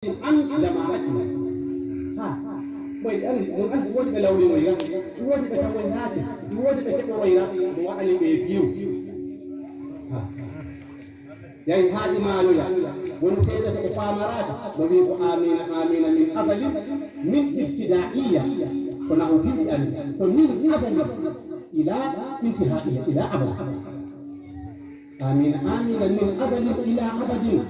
an jama'atina ha boy an wodi be lawni moyga wodi be tawo yaake wodi be kebo wayra mo wadani be biu ha yayi haaji maalo ya won seeda ko famarata mo wi ko amina amina min azali min ibtidaiya ko na ubi an ko min azali ila intihaiya ila abad amina amina min azali ila abadin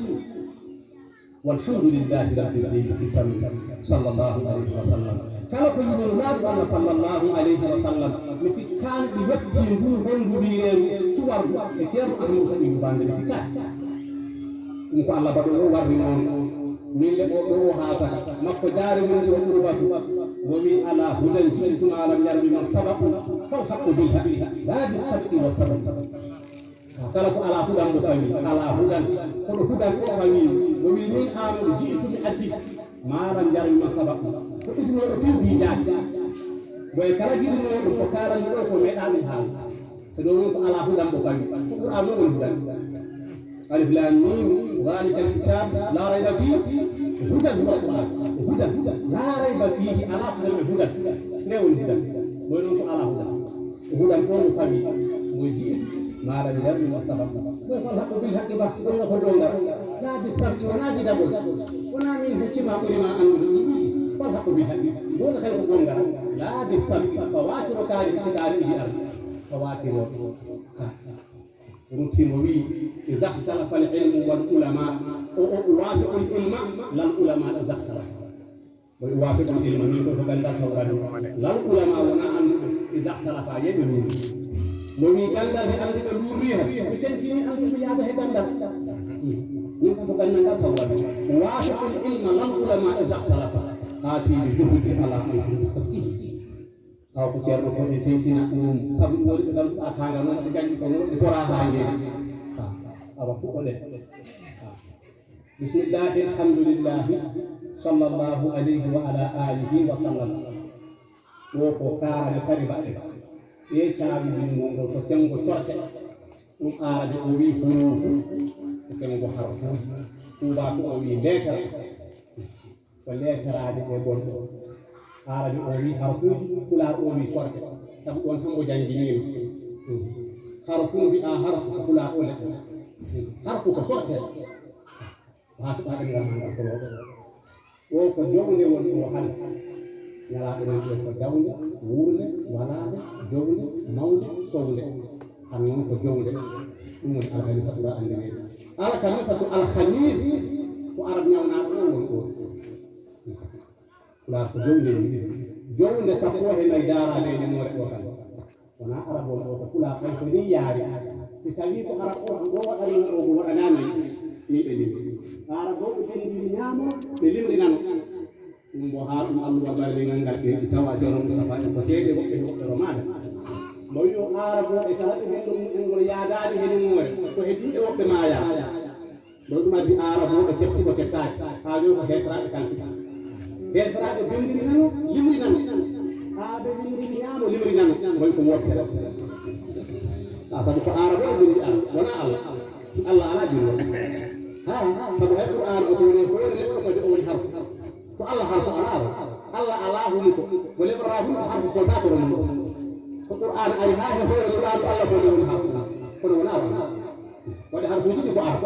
والحمد لله رب العالمين صلى الله عليه وسلم kala ko yimɓe laaɓi Allah sallllahu alayhi wa sallam mi sikkaani ɗi wetti ndu honndu wiireeru cuwardu e ceerno ahmadou saɗi ubande mi sikkaani ɗum ko Allah baɗo o warri noon min le ɗo o haasata makko jaare mum o ɓurbatu mo wi ala hudan ji'tuma lam yarmi man sababu fal haqqu bil haqqi la bis sabqi wa sabab kala ko ala hudan mo fawi ala hudan koɗo hudan o fawi mo wi min amadou jiitu mi addi malam jarmi ma sababu ko idinoɗo piwdi jaaki boye kala jiɗinoɗum ko karani ɗo ko meeɗamin haal e ɗo noon ko ala hudan mo fawi ko qur'an o woni hudan alif lam mim dhalika alkitab la rayba fihi hudan huwa alquran hudan la rayba fihi ala hudan hudan nde woni hudan boye noon ko ala hudan hudan o mo fawi mo jiitu malam jarmi ma sababu boye fal haqqu bil haqqi ba ɗonno ko dongal la bi sabti wona jidagol wona min huccima ɓurima andude fal haqqu bil haqqi wona kay ko gongal la bi sabti fawatiro kaari itiɗaari idi ar fawatiro rutimo wi iza htalafa al ilmu wal ulama o wafiqu l ilma lal ulama iza htalafa boy wafiqu l ilma min ko to gandal tawrani lal ulama wona andude iza htalafa yeɓe luri mo wi gandal he andi ɓe lurri hen ɓe tenkini anduɓe yaada he gandal min ko gandal tawrani wafiqu l ilma lal ulama iza htalafa haatiɓe jogude ala aytude sabqihi taw ko ceerno ko ɓe tenkina ɗum sabu woni ɓe ɗamɗa tanga noon ɓe jangi ko noon ɓe pora hangede awa fuɗɗoɗe bisimillahi alhamdulillahi sallllahu alayhi wa ala alihi wa sallam ɗo ko kaarane tari baɗɗe ɓe caabi ɗinngol ngol ko sengo corte ɗum arabe o wi hurufu ko sengo harfuuji tuubako o wi leetere ko leeterade e gonɗo arabe o wi harfuuji pulaar o wi corte sabu ɗon tanmo janginima harfu mbi'a harfu ko pulaar o leɗɗe harfu ko sortere haatuɗa ɗemiramangal ko ɗo o ko jownde woni o hande ñalaaɗo men ɗo ko dawnde wuurde walaade jownde mawnde sownde han noon ko jownde ɗum woni alhamisa ɓura andineede alkamisa to alhamis ko arab ñawnaaɗo o woni ɗo pulaar ko jownde wiɗi jownde sappo e nayi daaradeje moore ɗo tan wona arab on ɗo ko pulaar tan so ni yaari si tawi ko arab o ɗo waɗani o mo waɗanani ni ɓe limri arab o ɓe ɓendiri ñaamo ɓe limrinano ɗum bo haa ɗum alluwa barlingal ngal ɓe tawa ceerno moustapha en ko seede woɓɓe woɓɓe romaade mo wi o arab o ɓe kala ɓe ɓenɗo mumen ngol yaadaani hene moore ko heddiiɓe woɓɓe maaya ɗo ɗum addi arab o ɓe keɓsi ko kettaaki haa yo ko heefraaɓe kankita heefraaɓe benndirinano limrinano haa ɓe limriniyaano limrinano ngoy ko wottere sabu ko arab o bindi arab wona allah allah alaa jinno ha sabu hay qur'an o ko woni ko woni neɗɗo kadi o woni harfu ko allah harfu alaa allah alaa humi ko mo leɓraa hum ko harfu fontaa kono mum ko qur'an ari haa he hoore laaɗo allah ko woni harfu kono wonaa wona waɗi harfuuji ɗi ko arab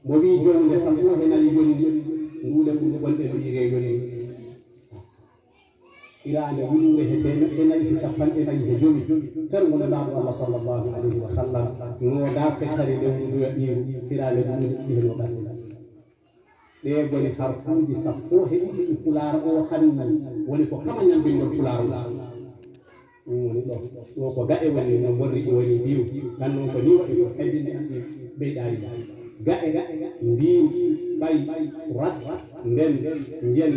mo wi jonde sappo he nani yondi nguule ɓuɗe gonɗe ɓe ire yondi iraande wuluure he temeɗɗe nayi he capanɗe nayi he jowi fergo neɗɗaaɗo allah sallllahu alayhi wa sallam nooga sektare lewruduya ɗiru iraande wuluure ɗihe noogas ɗe goni harfuuji sappo he ɗiɗi ɗi pulaar o hanni woni ko kama ñambingol pulaar ɗum woni ɗo ɗo ko gaɗe woni no borri woni biw tan noon ko ni waɗi ko haybinde am ɗi ɓeyɗaari gaɗe mbiw ɓay rat nden njen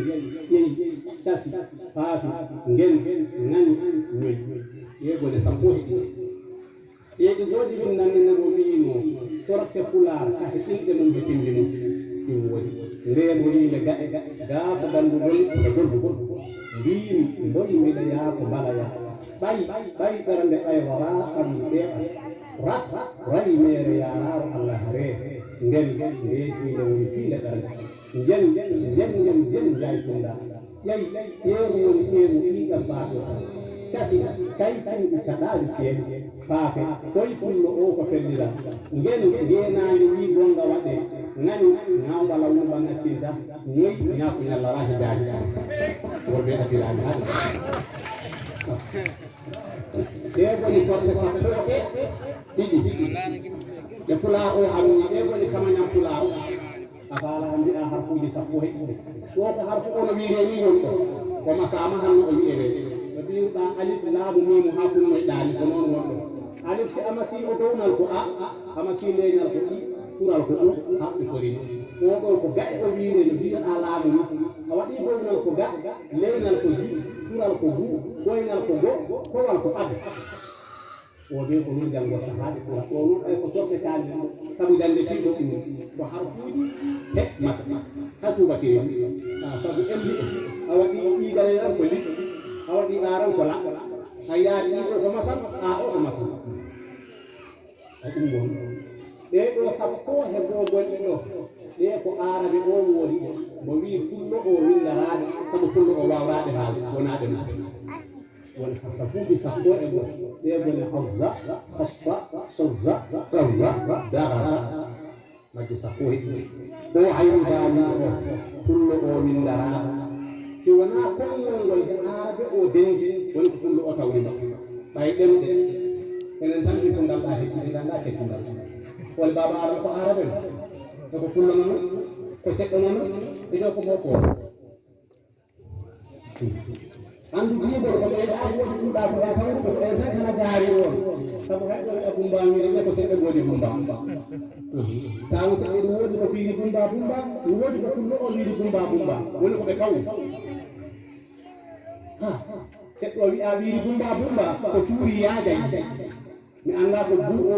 ƴeyi casi faafi ngen ŋani ñoyi ƴeegode sappo e ɗiɗi ƴeeɗi goɗi min nannene mo wiino sorte pulaar kahe ɗinɗe mum he tindi mum ɗum woni ndeemo wiinde gaɗe gaa ko danndugol e goldugol mbiimi mboyi mbiɗa yaha ko balaya ɓay ɓerande ɓay wara ɓandu ɓeeɓa rat rayi mere yaaraaro allah ree ngel reeti lewni fiile ɗan jen jaytunda ƴayi ƴeeru woni ƴeeru ɗiɗa mbaaɗo casi caytuɗi caɗaali ceeɗi paafe koye pullo o ko fellira ngel ngeenaande wi gonga waɗe ngani ngawbala wumba ngaccinta ñoyi ñaako ñalla wahi jaaji worɓe adiraani haɗa ɗe woni torte sappo ɗiɗi e pulaa o hamni ɗe woni kamañam pulaa o a faala mbiɗa harfuuji sappo e ɗiɗi ɗo ko harfu ono wiire ni woni ɗo ko masama hanno o wiyere no mbiruɗa alif laamu mimu ha funnoye ɗaani ko noon wonɗo alif si amasi o downal ko a amasi leynal ko ɗi tural ko ɗum haɓɓi korini oɗo ko gaƴe o wiire no mbiyeɗa laamu ni a waɗi downal ko ga leynal ko ji tural ko gu ɓoynal ko go kowal ko ad o ɓe ko ɗum janggota haaɗi ɓura ɗo ɗum ay ko torte kaali sabu jande piɗo ɗum ko harfuuji he masa ha tubakiri sabu embi a waɗi ɗigaleran ko liɗɗi a waɗi ɗaran ko laɓ a yaaɗi ɗiɗo ko masal a o ko masal a ɗum won ɗe ɗo sappo he bogonɗe ɗo ɗe ko arabe o woodi mo wi pullo o windaraade sabu pullo o wawraade haali wonaɗe ma woni sabuuji sappo e go ɗe gone hazza hasfa sozza rawwa darara majje sappo e ɗo hayndani o pullo o windaraade si wona konngol ngol he arabe o dengi woni ko pullo o tawni ɓay ɗemɗe enen tan ɗi ko ngalɗa heccide ganda kettungal woni baba arabe ko arabe e ko pullo noon ko seɗɗo noon e ɗo ko moko andu bibol ko ɓeyɗa woni ɗuɗa ko en tawni ko en tan kana gaari on sabu hayɗo e bumba wiide ɓe ko seɗɗo woodi bumba tawi so ɓeɗi woodi ko wiiri bumba woodi ko pullo o wiiri bumba woni ko ɓe kawi seɗɗo wi'a wiiri bumba ko cuuri yaajayi mi annda ko bum o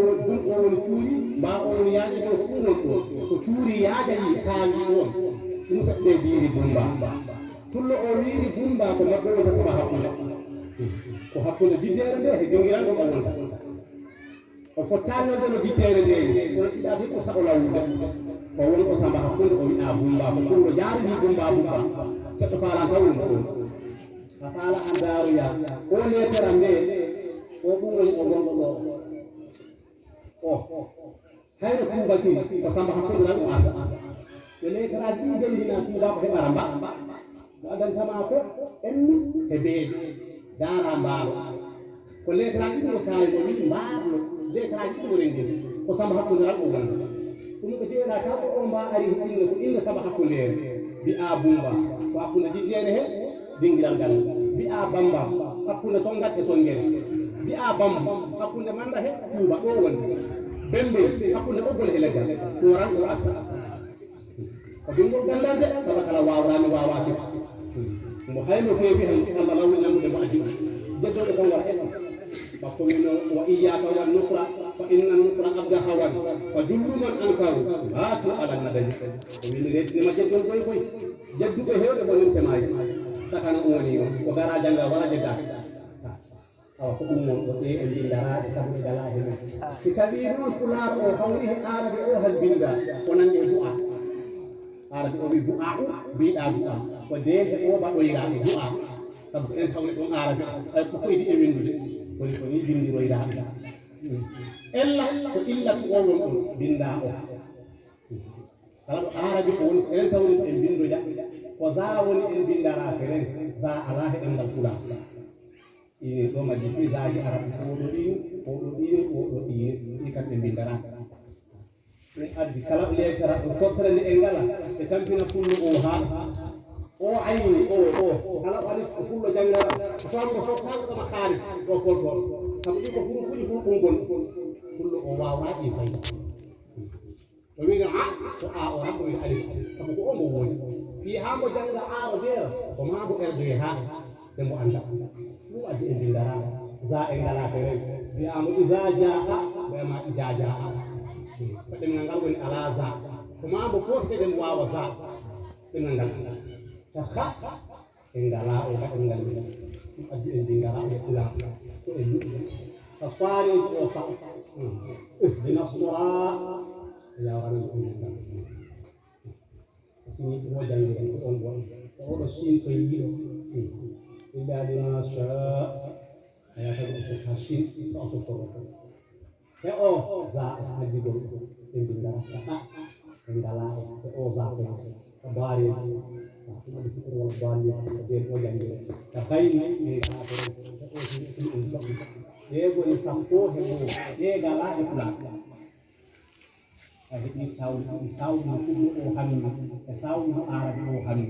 woni cuuri mba o woni yaaji ɗo ko ɗum woni ɗo ko cuuri yaajayi saawi on ɗum seɗɗe wiiri bumba pullo o wiiri bumba ko maɓɓe wonta saba hakkunde ko hakkunde diddere nde he jongiran ɗo wonta o fottani nodde no diddere nde on ɗiɗa fi ko saɓo lawude o woni ko samba hakkunde o wi'a bumba ko pullo jaari wi bumba seɗɗo faalan taw ɗum ɗon a faala an daaroya o lettere nde o ɗum woni o gonɗo ɗo o hayno tuubaki ko samba hakkunde tan o asa ɓe letteraji ɗi jondina tuuba ko heɓara mba mo adantama ko emmi e beeɗi daara mbaalo ko letteraji ɗi ko saawi o wi mbaalo letteraji ɗi ko renndiri ko samba hakkunde tan o wonta ɗum ko jeeɗa taw ko o mba ari inne ko inne samba hakkundere mbi'a bumba ko hakkunde diddere he dingiral ngal mbi'a bamba hakkunde songat e songere mbi'a bamba hakkunde manda he tuuba ɗo wonti bembe hakkunde ɓoggol e leggal ɗum ran ɗo asa ko dingol gandande saba kala wawrani wawa sik mo hayno feewi hen Allah lawni namde mo addi jeddoɗo kon wara en bakko wino wa iyyaka wan nukra fa inna nukra abga hawan fa jullu man ankaru hatu ala nadani o wini retinima jeddol koy jedduɓe hewɓe bonin semaji sakana woni on ko gara janga wala jeddaka awa ko ɗum mon ɗo ɗe e mbindaraɗe sabu e gala hen si tawi noon pulaar o hawri he arabe o han binda ko nande e du'a arabe o wi du'a mbiɗa du'a ko deehe o ɓaɗoyraɓe du'a sabu ko en tawni ɗon arabe ko koydi e windude woni ko ni bindiroyraɓe ella ko illatu o won ɗon binda o kala ɗo arabe ko woni ko en tawni ko en bindoja ko za woni en bindara feren za ala he ɗemgal pula ini ɗo majji ɗi zaji arabe oɗo ɗini ɗi kamɓe bindara min addi kala lettera ɗo tottore nde en ngala ɓe tampina fullo o ha o ayni o kala waɗi ko fullo janngara famgo sottano kama haali ɗo foltoon sabu ɗi ko hurufuɗi hulɓungol fullo o wawraɗi fayda o wino ko a o hakko wino alif sabu ko o mbo woodi fi ha mbo jannga a o beera ko ma mbo erdoye ha ɓe mbo anda ɗum addi e bindara za e ngala feren wiyama isa jaa wiyama ija jaa ko ɗemngal ngal woni ala za ko ma mbo fof seɗen wawa za ɗemngal ngal ta ha e ngala o ka ɗemngal ngal ɗum addi en bindara o ɓula ko e luɗɗe fa faani o fa ihdina sira ya wara ko sini ko jangi ko on bon o do sin ko yido illa ma sha ya ta ko tashin so ko e o za haji do tinda ta ngala e o za ko bari kuma di situ wal bari de ko jangi ta bayni ni ga ko ye go ni sampo he mo ye gala e pula a heɓi sawdu kuɓɗo o hammi e sawdu arabi o hammi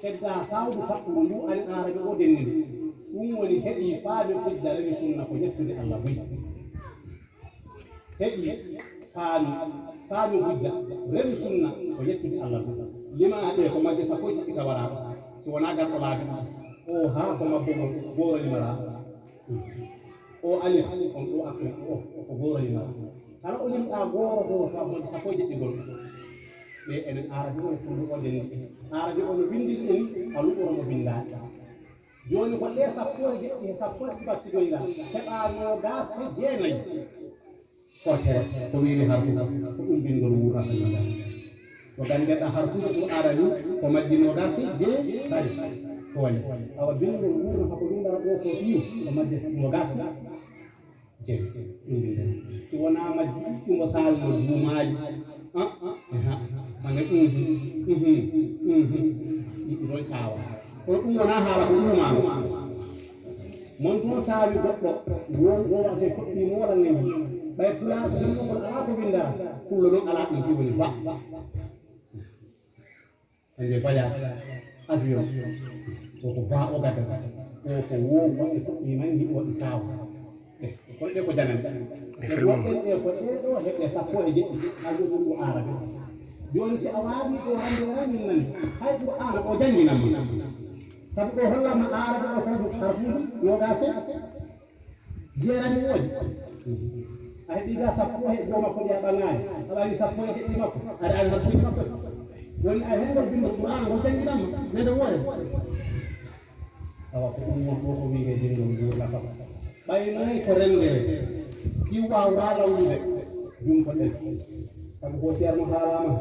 hedda sawdu faɓɓudu ndu ari arabi o denni ɗum woni heɓi faami hujja remi sunna ko yettude allah boyi heɓi faami hujja remi sunna ko yettude allah boyi lima ɗe ko majje sappo e ɗiɗi tawaraɗo si wona garɗo laabi o ha ko mabbo goro limara o alif on ɗo afrique o ko goro limara kala o limɗa gooro goto ka moƴƴi sappo e jeɗɗigol ɓe enen arabi o fullu o nden arabi o no windiri en aluɓoro mo bindaɗi joni ko ɗe sappo e jeɗɗi e sappo e ɗiɓattigoyga heɓa nogas e jeenayyi fottere ko wini harfuga ko ɗum bindol wurata to gandeɗa harfuga ɗum arabi ko majji nogas e jeetati toone awa bindol wurna hako windara ɗo ko ɗiw ko majji nogas jeyi si wona majji ɗumo salno duumaji mane ɗiɗi ɗon cawa kono ɗum wona haala ko ɗumano mon toon saawi goɗɗo wowase toɓɓi moolan neni ɓay pulaɗo ɗumɗokon ala ko windara fullo ɗon ala ɗum fi woni ba ende voyage avion koko va o gadda o ko wo goɗɗe toɓɓi nangi oɗi sawa kono ɗe ko janande woɗɗen ɗe ko ɗeɗo heɓe sappo e jeɗɗi ha joɗum ɗo arabe joni si a wawi ɗo hande ramin nani hay ɗo ara o jangginamma sabu ɗo hollama arabe o tawi harfuuji nogase jeerani woodi a heɓi ga sappo e ɗo makko ɗi a ɓaŋani a wawi sappo e jeɗɗi makko aɗa ari harfuuji makko woni a heɓgol binde qur'an o jangginamma nede woore tawa ko ɗum won ɗo ko wiide dingol nguurla kam ɓaynoyi ko remdere kiwawra lawlude jum ko ɗen sabu ko ceerno haalama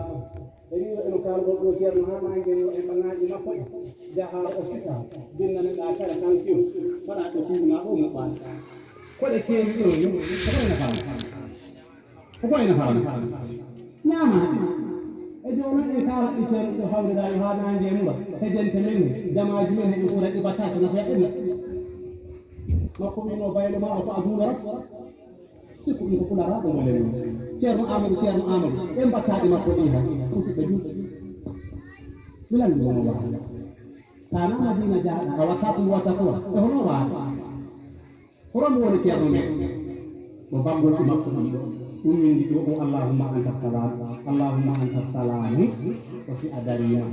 eniɗo eno kalgol ɗo ceerno ha nangue e ɓaŋaji makko ɗe jaha hôpital binnaneɗa kala tension waɗa ɗo suuna ɗo muɓɓani koɗe keewi ɗo yimɓe kokoyna faama kokoyna faama ñaama e joni en kala ɗi ceerno ɗo hawdeɗa ha nangue e mura sedente men jamaji men heɓe ɓuura ɗiɓata ko nafoya ɗenna makko wino baylo ma o ko a duulorat sikku ɗum ko puɗaraɗo mo len ceerno amadou ɓe mbattaɗi makko ɗi ha musidɓe julɓe milan ɗum ono wawa tana madina jaaɗa a watta ɗum watta quoi e hono wawa horom woni ceerno men mo bangol ɗi makko ɗiɗo ɗum windi ɗo o allahumma anta salamu o si a darima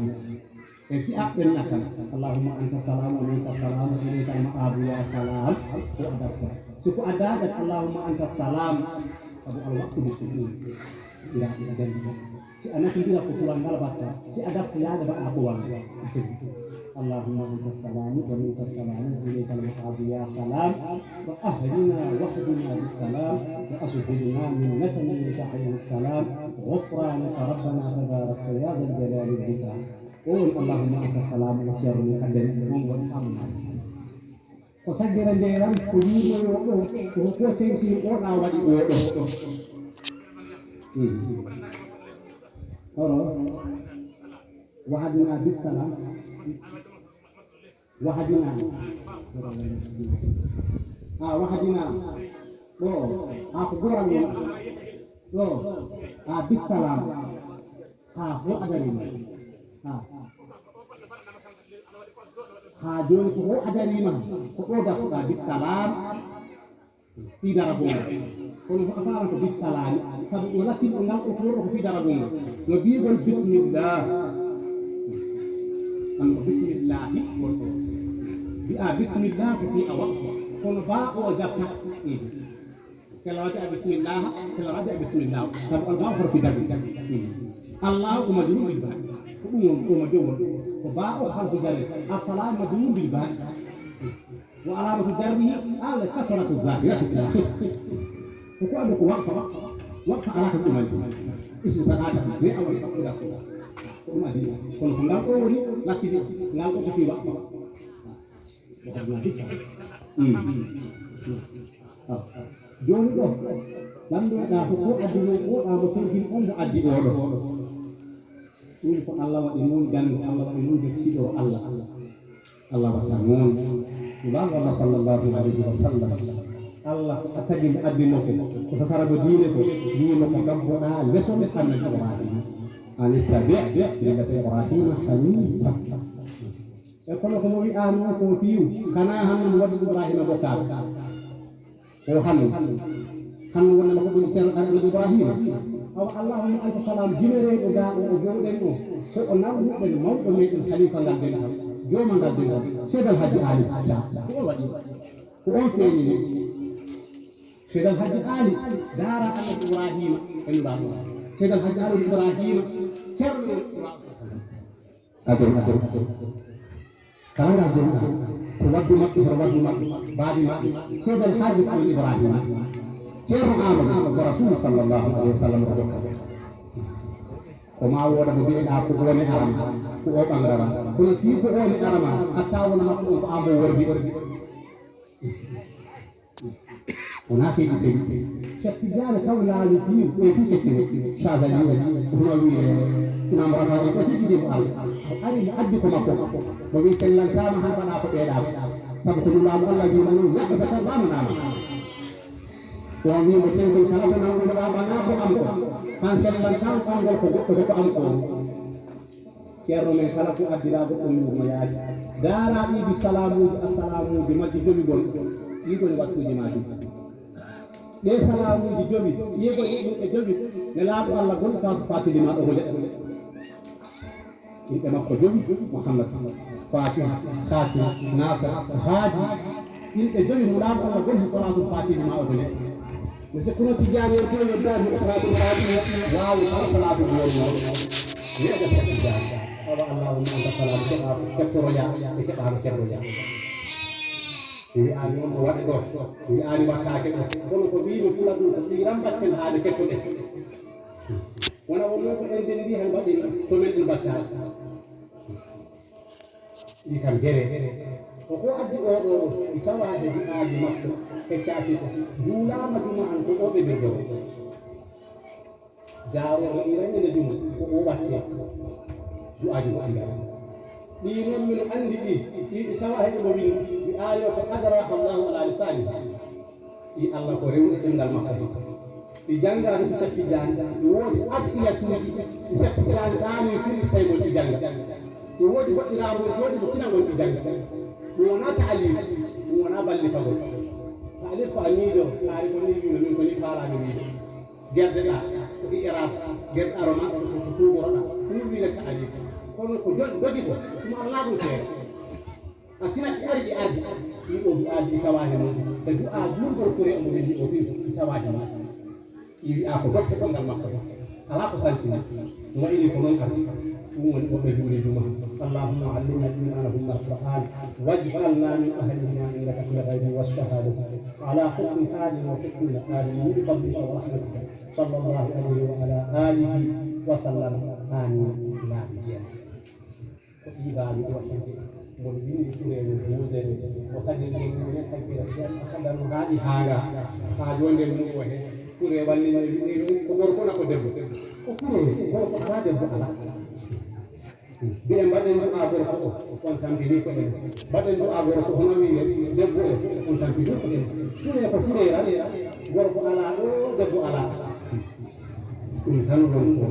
e si a ɓennatan allahumma anta salamu wa minka salamu ilayka al-ma'abu ya salam ko adabta siko adadat allahumma anta salam sabu alwaqtu bisukun ira dandi si anati ndira ko turan ngal batta si adabta yaade ba ko wan allahumma anta salamu wa minka salamu ilayka al-ma'abu ya salam wa ahlina wahdina bis salam wa ashhidna minnatan min tahiyya salam ghufranaka rabbana tabarakta ya dhal jalali wal ikram اللهم انت السلام وخير قدم من وسام ko saggere ndeeram ko yiimoyo ɗo ko tenti oɗa waɗi oɗo oro wahadina bisalam wahadina wahadina ɗo ko goral ɗo bisalam fo adarima ha joni ko adarima ko ɗo gasoɗa bisalam fi daraboma kono ko afara ko bisalami sabu ɗo lasinɗo ngal ɗo koɗo ko fi daraboma no bigol bismillah an ko bismillahi wonko wi'a bismillah ko fi a waktu kono ba o jatta kala waɗi a bismillah kala waɗi a bismillah sabu on ba horfi dabi allah ko majrur bil ba ko ɗum won ko majrur ko ba o harfu jarri assalamu majrur bil ba wa alamatu jarrihi ala kasratu zahirati fil akhir ko ko ando ko waqfa wakka ala ko ɗumanti ismu sadaka mais awon hakkuda ko ɗum adi kono ko ngal ɗo woni lasidi ngal ɗo ko fi wakka wakaduna hissa joni ɗo lamdoɗa ko ko addi ɗo oɗamo tenkin on mo addi oɗo ɗum ko Allah waɗi noon ganndo Allah waɗi noon jokkiɗo Allah Allah watta noon ɗuɗan Allah sallllahu alayhi wa sallam Allah a tagi mo addino ko sasarabo diine ko wino ko gabboɗa lesone annabi Ibrahima an ittabi millata Ibrahima hanifa e kono komo wi'a noon ko fiiw kana hanno mo waɗi Ibrahima bokkar o hanno wonnama ko ɗum ceerno annabi Ibrahima awa allahumma anta salam jimereɗo ga o jowɗen o ko o nawnuɗen mawɗo meɗen halifa ngal den tan joma ngal den tan seedal haji ali ko on waɗi ko on feeñi ni seedal haji ali dara annabi Ibrahima e nuraɗo seedal haji ali Ibrahima ceerno adon kala jonɗa ko waddu maɓɓe hoto waddu maɓɓe baabi maɓɓe seedal haji ko Ibrahima ceerno Amadou ko rasul sallllahu alayhi wa sallam ko dokka ko ma woda mo mbiɗa ko woni arama ko o ɓangrara kono fii ko woni arama hatta wona makko on ko amo wordi wona feeɗi sedi Cheikh Tidiane taw laali fii ɓe fii kettino chagani hono wiye imam rafai ko fii ɗiɗimo Allah o ari mo addi ko makko mo wi sellantama han waɗa ko ɓeeɗama sabu ko ɗum laamu Allah wima noon yaɓɓata tan wamanama on wimo tenkol kala ko nanguɗoɗa ɓaga ko am ko han sellantan ɓangol ko goɗɗo ko am ko ceerno men kala ko addira goɗɗo mo yaaji dara ɗiɗi salamuji assalamuji majji jomi gol ɗiɗoni wattuji ma ɗi ɗe salamuji jomi yego ɗum e jomi ne laaɓo Allah gol sa fatidi ma ɗo ko leɗɗo yimɓe makko jomi Mouhammad Fatiha Khatim Nasar Haaji yimɓe jomi mo laaɓo Allah gol salatu fatidi ma ɗo ko leɗɗo monsieur kono Tidiane en ko yoddani salatu fatidi wawu kala salatu goto yeɗa Tidiane awa allahumma anta salam keɓa kettoroya e keɓano keddoya wi ani on mo waɗi ɗo wi ani wattake ɗo kono ko wimi fula ɗum ko ɗi rambatten haade kettoɗe wona wonno ko en dendi hen mbaɗi to men ɗi battaki ɗi kam jere ko ko addi oɗo i tawade jiɗaji makko feccati ko juulama juma an ko oɓe ɓe jowo jaaroɗo i rangene juma ko o watte du'aji ko andi ɗi noon min andi ɗi tawa heɓe mo wini mi ayo ko qadara Allahu ala lisani ɗi Allah ko rewni ɗemgal makko ɗi jangga ɗum Cheikh Tidiane ɗi woodi adiyatuji ɗi Cheikh Tidiane ɗaami firti taymon ɗi jangga ɗi woodi goɗɗiraɓe jooɗi ɓe tinagol ɗi jangga ɗum wona taalif ɗum wona ballifagol taalif ko a miijo kaari ko ni wino min ko ni kaalami miijo gerde ɗa ko ɗi érab gerde aroma ko tuɓoroɗa ɗum wiine taalif kono ko dogi ko tuma Allah ɗum feere a tinat ɗi ari ɗi ardi ɗiɗo du'aji ɗi tawani noon e du'a jurgol fure omo winni o wi ɗi tawani ma ɗi wi'a ko dokke ɗongal makko ala ko santina no ini ko noon ardi ɗum woni woɓɓe juuli juma اللهم علمنا الإيمان ثم القرآن واجعلنا من أهلهما إنك في الغيب والشهادة على حسن حال وحسن مآل بفضلك ورحمتك صلى الله عليه وعلى آله وسلم آمين لا رجال وإيباني وحيدي والدين كوريني وودري وسجدني من سجد أخذنا هذه حاجة حاجة وندم وهي كوري واللي كوركونا كدبو كوري هو هذا بقى biɗen mbaɗen du'a gorko o on tampini ko ɗen mbaɗen du'a gorko hono wiye debbo o on tampini ko ɗen fure ko furera gorko ala ɗo debbo ala ɗum tan ɗon ko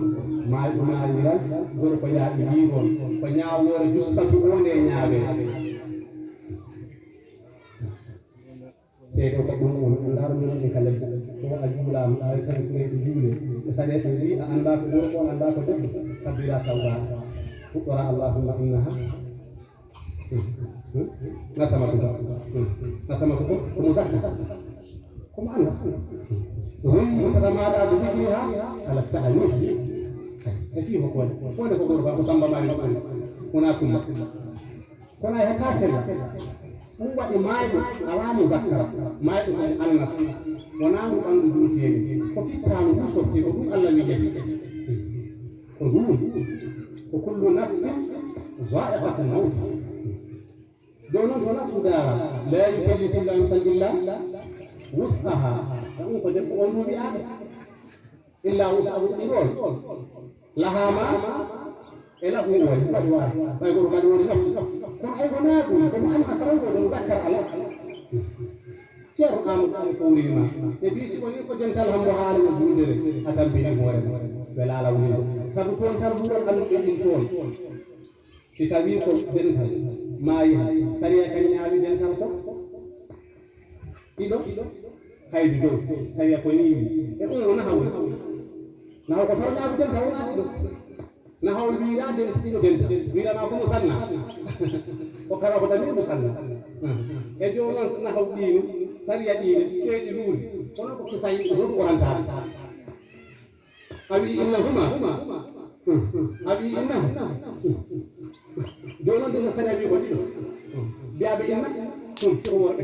maaƴo maayiran gorko yaaɓi wiigon ko ñaawore justatu onde ñaawe seeɗo ko ɗum on anndaro minen e kala ko a juulama ay tan fureɗo juule ɓe saɗe tan wi a annda ko gorko on annda ko debbo kabbira tawba فقرا اللهم انها نسمتك ومزحزحه ومؤنث هم متمادى بذكرها على التأنيث فيه كون كون مسمى ما يقول هناك كنا يتاسل هو إمام على مذكر ما يقول أنس wona ndu ɓandu duutiyeni ko fittanu ɗum sotti ko ɗum Allah wi jaɓi ko ɗum ko kullu nafsin zaiqatul maut joni noon ko nafsu dara la yukallifu llahu nafsan illa wus'aha ɗum ko debbo on duuɓi aɗa illa wus'ahu ɗiɗon laha ma e lahu woni kadi waari ɓay goɗo kadi woni nafsu kono ay wona ɗum kono an asaranko ɗum zakkar ala ceerno amadou fowrima e mbi si woni ko dental hambo haala no duudere a tampini hoore ɓe laala wuyde sabu toon tan ɓuuron andu ɗin toon si tawi ko dental maayi sariya kan ñaawi dental fof ɗiɗo haydi dow sariya ko niimi e ɗum wona hawli naw ko tor ñaawi dental wona ɗiɗo na hawl wiira ɗiɗo dental wiirama ko mo sanna o kala ko dami mo sanna e joni noon na haw ɗiino sariya ɗiine ƴeeɗi luuri kono ko kisayi hoto orantade a wi innahuma a wi innahu joni noon ɗum sariya wi ko ɗiɗo mbiyaɓe inna siko worɓe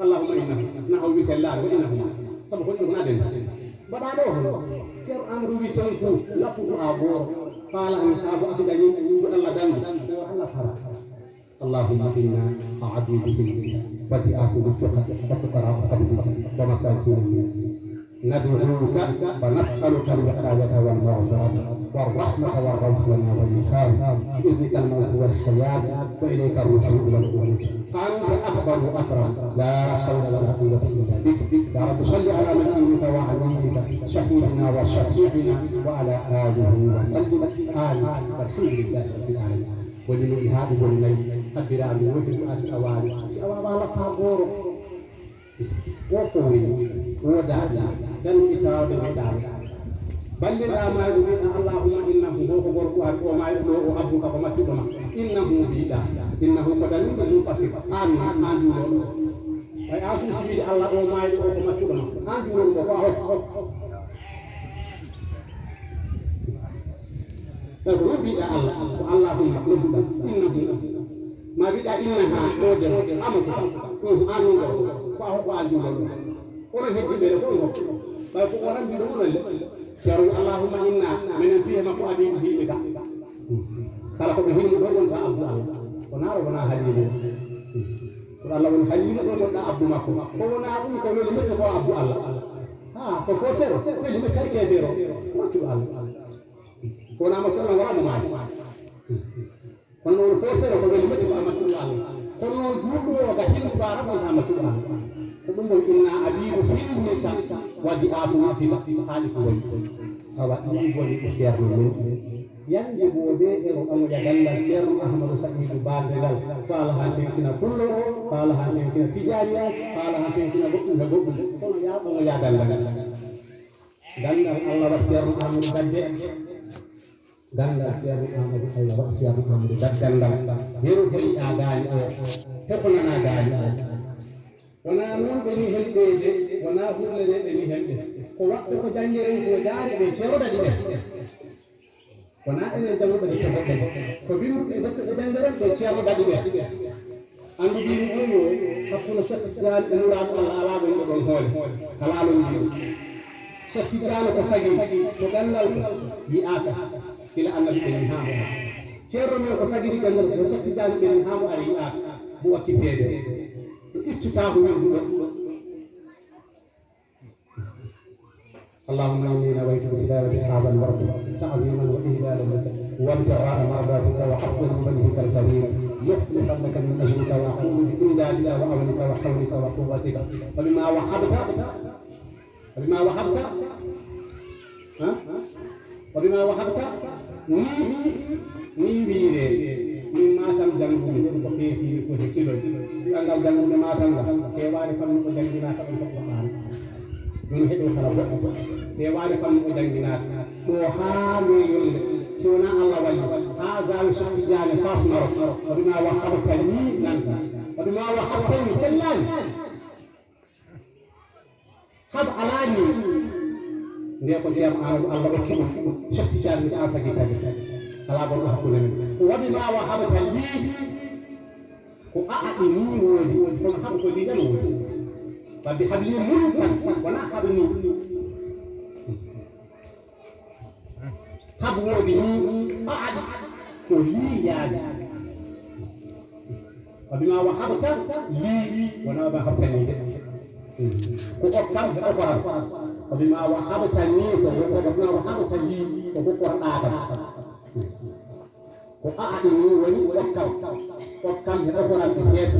allahuma innahu na haw wi sellaade ko innahuma sabu ko ɗiɗo kona denta mbaɗa ɗo hono ceerno amadou wi tan ko lappudu ha gooro faala en kaa bo asida yimɓe yimɓe allah dandu allah fara اللهم إنا عبيدك وتئات بالفقه وفقراء قلبك ومساكين ندعوك ونسألك الوقاية والمغفرة والرحمة والروح لنا والإيحاء بإذنك الموت والحياة وإليك الرجوع والخروج أنت أكبر وأكرم لا حول ولا قوة إلا بك يا رب صل على نبيك وعليك شفيعنا وشفيعنا وعلى آله وسلم آمين والحمد لله رب العالمين ولنو هذا ولني حبر عن وجه أسأوالي أسأوالي فاغورو وقوي ودعنا كان إتاود بدعنا بل الأمال بنا اللهم إنه هو غرقها وما يبلغ أبوك وما تبما إنه بيدا إنه قدر من قصير آمين آمين أي أفو سبيل الله وما يبلغ وما تبما آمين يقول بيدا الله اللهم نبدا إنه ما بيدا إنها أودر أمك آمين فهو قادر ولا هدي بينه فهو ولم يدون ceerno allahumma inna minen fiyema ko abiɓe hiɓe ga kala koɓe himmi ɗo gonta abdu allah wonaro wona halima koɗo allah woni halima ɗo gonɗa abdu makko ko wona ɗum ko weli mecce ko abdu allah ha ko fotero weli mecce ay keedero waccuɗo allah wonama to allah waɗa maaji kono noon fotero ko weli mecce ko amaccuɗo allah kono noon duuɗo o ga hinnuɗa rabonta amaccuɗo allah ko ɗum ɗon inna abibu hilmika waddi aatuma fika haali ko wayi awa ɗiɗi woni ko ceerno men yande boobe e o ɓamoƴa gandal ceerno ahmadou saïdou balde ngal faala ha tenkina pullo faala ha tenkina tijaniya faala ha tenkina goɗɗum e goɗɗum kono ya ɓamoƴa gandal gandal allah wat ceerno ahmadou gadde gandal ceerno ahmadou allah wat ceerno ahmadou gadgal ngal hero heyi a gaani o hekonana gaani o wona noon ɓe ni helɓeede wona hurle nde ɓe ni helɓe ko waɗɓe ko janngeren ko jaari ɓe cewɗaɗi ɓe wona enen janguɓe dette goɗɗe ko binduɓe dette ɓe janngeren ɓe ceernoɗaɗi ɓe anndu mbimi oyo hakkuno settijaani e nuraaɗo allah alaaɓe yiɗo ɗon hoole kalaalo wiiɗo settijaani ko sagi ko gandal yi'aaka ila annabi ɓe ni haamo ceerno men ko sagiri ɓengal ko settijaani ɓe ni haamo ara yi'aaka mo wakki seede افتتاح منه اللهم اني نويت بتلاوه هذا الورد تعظيما واجلالا لك وابتغاء مرضاتك وحسن وجهك الكريم مخلصا لك من اجلك واقول بامدادك وعونك وحولك وقوتك وبما وهبت وبما وهبت ni wiire min matam janggude ko feetiri ko he kilo angal janggude matam ga heewani fammi ko jangginaka ɗon fof ɗoɗan ɗum heɗo kala goɗɗo heewani fammi ko jangginaka ɗo haa no yolde si wona allah walli haa zawi sottijane fasmaro waɗuma wahabta ni nanta waɗuma wahabta ni sellani hab alani nde ko jeem amadou allah ɓokki ɗum sottijane ko an sagi tagi ala gonɗo hakkude men waɗi ma wahabata li ko aaɗi ni woodi kono haɓa ko liƴan woodi فبحبل ملكا ولا حبل حبل بني أعد كلي يعني وبما وهبت لي وما وهبتني وقد أقرأ وبما وهبتني وبما وهبت لي وقد أقرأ وأعطني ولي وكم أقرأ بسيط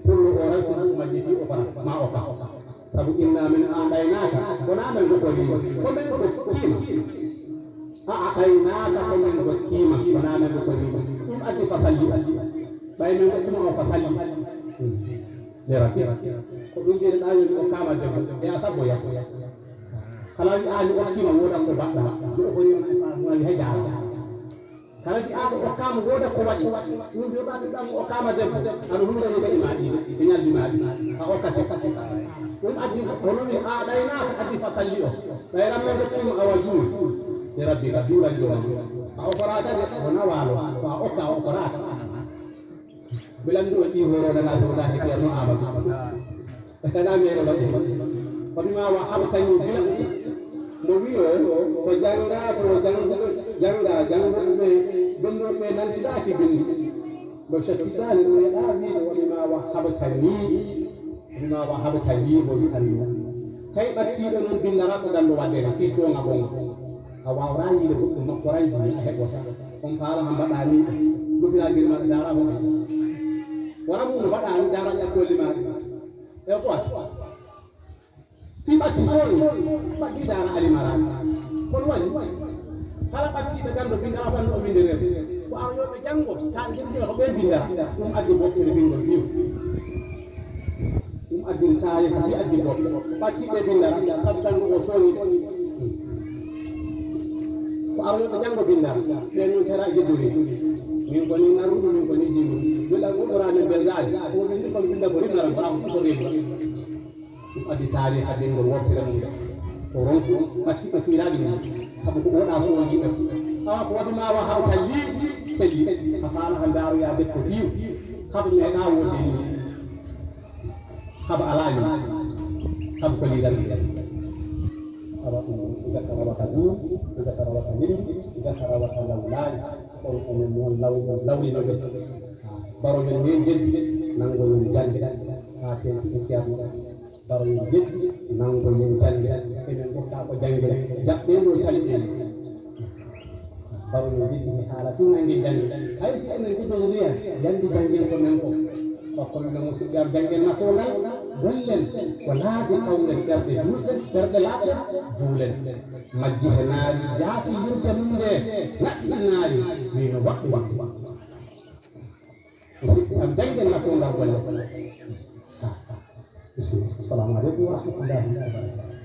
كل أورث مجد في أخرى ما أقرأ سبب إنا من أعطيناك ونعمل بقولي ومن بقيمة أعطيناك ومن بقيمة ونعمل بقولي ثم أتي فصلي بين منكم أو فصلي لربي كل جيل آية وكام جبل يا سبوا يا خلاص آية وكيما مودا كبدا يقولي ما يهجع kala di aɗo okkama woda ko waɗi ɗum joɓaɓe ɗam okkama debbo ano humdani kadi maɗiɓe ɓe ñaldi maɗi a okka sekka ɗum addi honomi aɗaynaka addi fa salli o ɓayram men dokkima awa juul e rabbi ka juulan joma a okorata de wona waalo ko a okka a okorata bilanɗo ɗi horodaga sodaki ceerno amadou e kana meɗo waɗi koɓima wa habtani bilan mo wi o ko janga ko janguɓe gonnoɓe nantiɗaki bindi mo cettiɗani ɗo yeɗa wiide wonima wa habtani mo wi allah tawi ɓattiɗo noon bindara ko gallo waddere fi tonga bonga a wawra yiide goɗɗum makko ranjini a heɓota on faala ha mbaɗani ɗupinagel maɗa dara mo wara mum no mbaɗani dara ƴakkolli maɗi e ɓoat fi ɓatti soni ɓaɗɗi dara alimarani kono waɗi kala ɓattiɓe ganndo bindara tan o winde rew ko aryoɓe janngo tan jemdira ko ɓen bindara ɗum addi boɓtere bindol fiw ɗum addin taye ko fi addi boɓte ɓattiɓe bindara sabu ganndo o sooni ko aryoɓe janngo bindara ɓen noon tera jeddori min ko ni naruɗo min ko ni jiiɗum billa goɗɗoramen belgaji o windi kon binda ko rimnaran ko ram so rima ɗum addi taariha bindol woɓtere mum o ronku ɓattiɓe fiiraɗi mum sabu ko woɗa so woni ɓe ko waɗima wa hawta lii selli a faala ha ndaroya bet ko fiw haɓa meeɗa wonde ni haɓa alani haɓa ko liidan awa gasa rawata duum gasa rawata ñilɗi gasa rawata lawlaani on onon noon lawlino ɓe baromen men jeddi nangoyon jande ha tenti e ceerno baromen jeddi nangoyen jande enen gokka ko janggue jaɓɓeno calɗen baromen jeddi mi haala fu nangue jande hay si enen jiɗɗo riya jandi janguen ko men ko wakkoɓe musidɓe am janguen nafogal gollen ko laabi kawlen ɓerɗe juutɗen ɓerɗe laaɓɗe juulen majji he naari jaasi yirde mum nde naɗɗi naari wino waɗɗu musidɓe am janguen nafogal golle assalamu aleykum wa rahmatullahi wa barakatuh